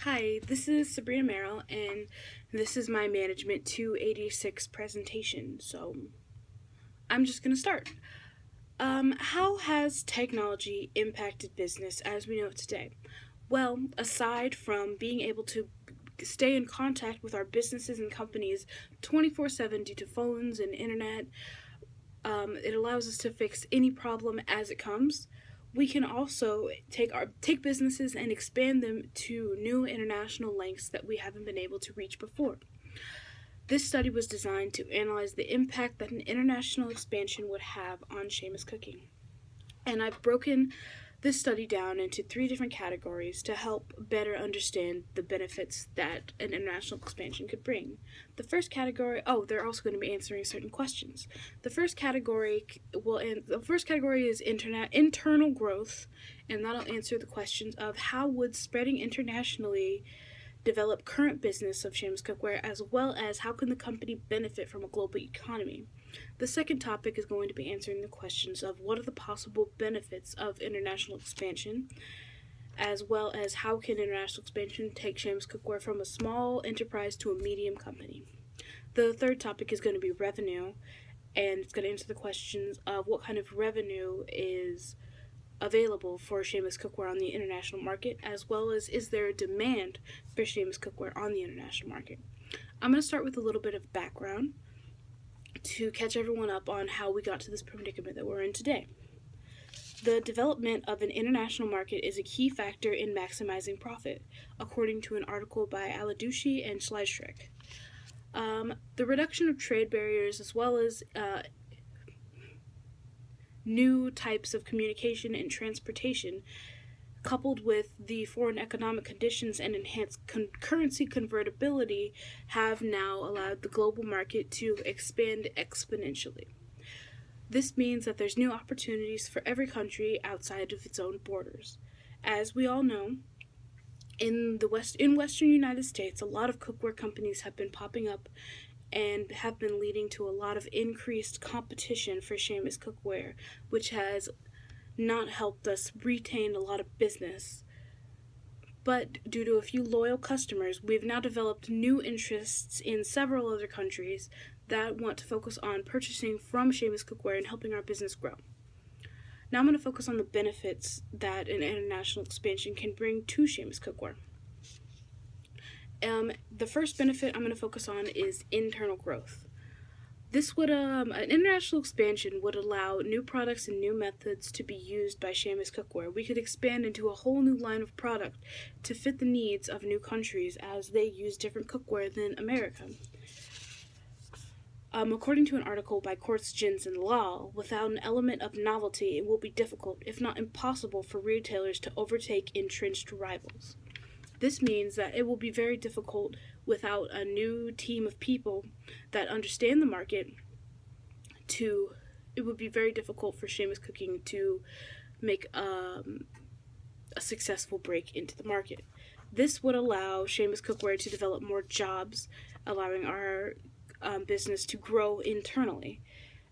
Hi, this is Sabrina Merrill, and this is my Management 286 presentation. So, I'm just going to start. How has technology impacted business as we know it today? Well, aside from being able to stay in contact with our businesses and companies 24/7 due to phones and internet, it allows us to fix any problem as it comes. We can also take businesses and expand them to new international lengths that we haven't been able to reach before. This study was designed to analyze the impact that an international expansion would have on Seamus Cooking. And I've broken this study down into three different categories to help better understand the benefits that an international expansion could bring. The first category, they're also going to be answering certain questions. The first category is internal growth, and that'll answer the questions of how would spreading internationally develop current business of Seamus Cookware, as well as how can the company benefit from a global economy. The second topic is going to be answering the questions of what are the possible benefits of international expansion, as well as how can international expansion take Seamus Cookware from a small enterprise to a medium company. The third topic is going to be revenue, and it's going to answer the questions of what kind of revenue is available for Seamus Cookware on the international market, as well as is there a demand for Seamus Cookware on the international market. I'm going to start with a little bit of background to catch everyone up on how we got to this predicament that we're in today. The development of an international market is a key factor in maximizing profit, according to an article by Aladushi and Schleischreck. The reduction of trade barriers, as well as new types of communication and transportation, coupled with the foreign economic conditions and enhanced currency convertibility, have now allowed the global market to expand exponentially. This means that there's new opportunities for every country outside of its own borders. As we all know, in Western United States, a lot of cookware companies have been popping up and have been leading to a lot of increased competition for Seamus Cookware, which has not helped us retain a lot of business. But due to a few loyal customers, we've now developed new interests in several other countries that want to focus on purchasing from Seamus Cookware and helping our business grow. Now I'm going to focus on the benefits that an international expansion can bring to Seamus Cookware. The first benefit I'm going to focus on is internal growth. An international expansion would allow new products and new methods to be used by Seamus Cookware. We could expand into a whole new line of product to fit the needs of new countries as they use different cookware than America. According to an article by Quartz Jins and Lal, without an element of novelty, it will be difficult, if not impossible, for retailers to overtake entrenched rivals. This means that it will be very difficult without a new team of people that understand the market. It would be very difficult for Seamus Cooking to make a successful break into the market. This would allow Seamus Cookware to develop more jobs, allowing our business to grow internally,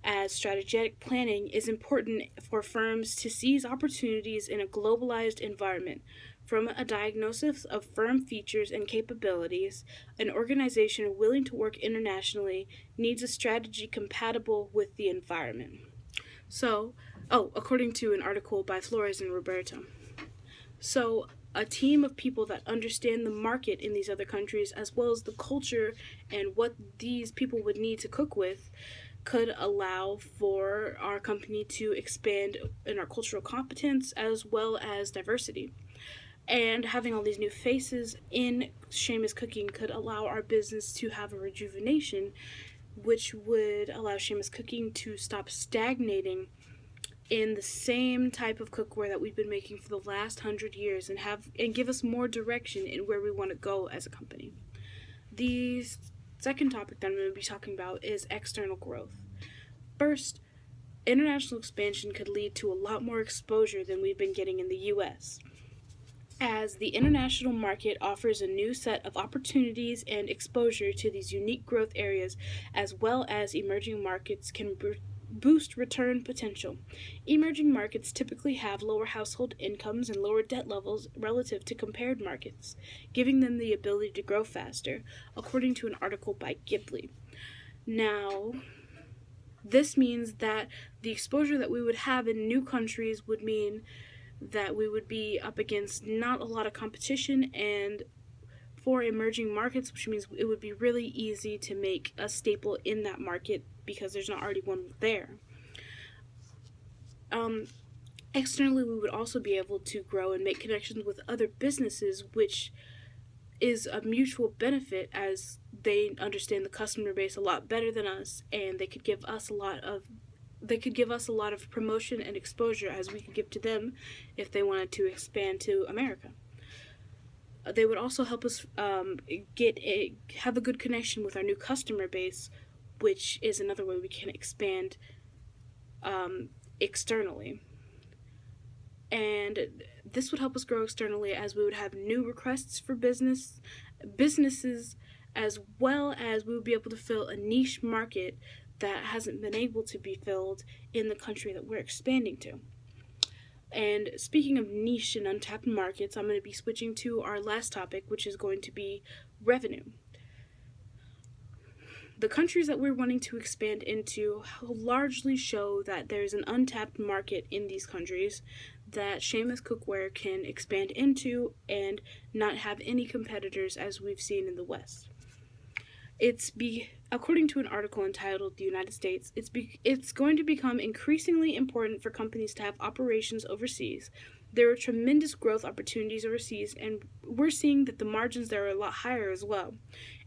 as strategic planning is important for firms to seize opportunities in a globalized environment. From a diagnosis of firm features and capabilities, an organization willing to work internationally needs a strategy compatible with the environment. According to an article by Flores and Roberto. A team of people that understand the market in these other countries, as well as the culture and what these people would need to cook with, could allow for our company to expand in our cultural competence as well as diversity. And having all these new faces in Seamus Cooking could allow our business to have a rejuvenation, which would allow Seamus Cooking to stop stagnating in the same type of cookware that we've been making for the last 100 years and give us more direction in where we want to go as a company. The second topic that I'm going to be talking about is external growth. First, international expansion could lead to a lot more exposure than we've been getting in the U.S., as the international market offers a new set of opportunities and exposure to these unique growth areas, as well as emerging markets can boost return potential. Emerging markets typically have lower household incomes and lower debt levels relative to compared markets, giving them the ability to grow faster, according to an article by Ghibli. Now, this means that the exposure that we would have in new countries would mean that we would be up against not a lot of competition, and for emerging markets, which means it would be really easy to make a staple in that market because there's not already one there. Externally, we would also be able to grow and make connections with other businesses, which is a mutual benefit as they understand the customer base a lot better than us, and they could give us a lot of promotion and exposure as we could give to them if they wanted to expand to America. They would also help us have a good connection with our new customer base, which is another way we can expand externally. And this would help us grow externally as we would have new requests for businesses, as well as we would be able to fill a niche market that hasn't been able to be filled in the country that we're expanding to. And speaking of niche and untapped markets, I'm going to be switching to our last topic, which is going to be revenue. The countries that we're wanting to expand into largely show that there's an untapped market in these countries that Seamus Cookware can expand into and not have any competitors as we've seen in the West. According to an article entitled "The United States," it's going to become increasingly important for companies to have operations overseas. There are tremendous growth opportunities overseas, and we're seeing that the margins there are a lot higher as well.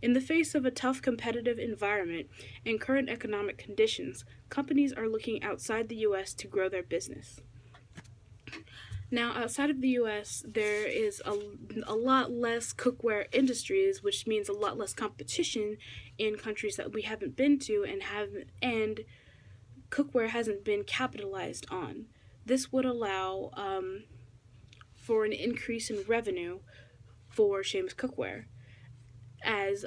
In the face of a tough competitive environment and current economic conditions, companies are looking outside the U.S. to grow their business. Now, outside of the U.S., there is a lot less cookware industries, which means a lot less competition in countries that we haven't been to and cookware hasn't been capitalized on. This would allow for an increase in revenue for Seamus Cookware, as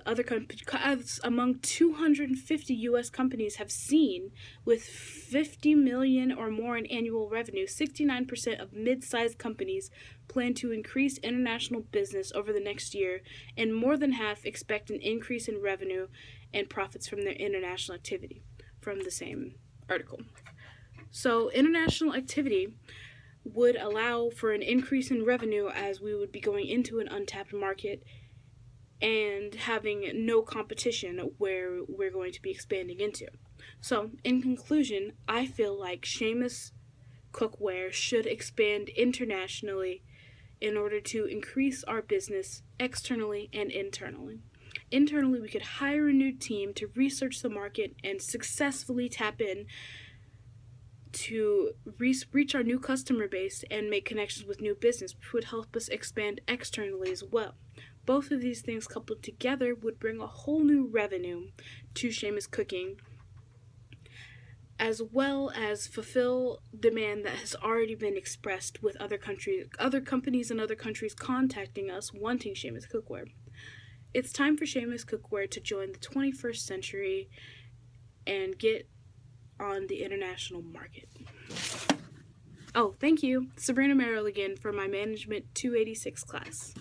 among 250 U.S. companies have seen, with $50 million or more in annual revenue. 69% of mid-sized companies plan to increase international business over the next year, and more than half expect an increase in revenue and profits from their international activity, from the same article. So international activity would allow for an increase in revenue as we would be going into an untapped market and having no competition where we're going to be expanding into. So, in conclusion, I feel like Seamus Cookware should expand internationally in order to increase our business externally and internally. Internally, we could hire a new team to research the market and successfully tap in to reach our new customer base and make connections with new business, which would help us expand externally as well. Both of these things coupled together would bring a whole new revenue to Seamus Cooking, as well as fulfill demand that has already been expressed with other companies in other countries contacting us wanting Seamus Cookware. It's time for Seamus Cookware to join the 21st century and get on the international market. Oh, thank you. Sabrina Merrill again for my Management 286 class.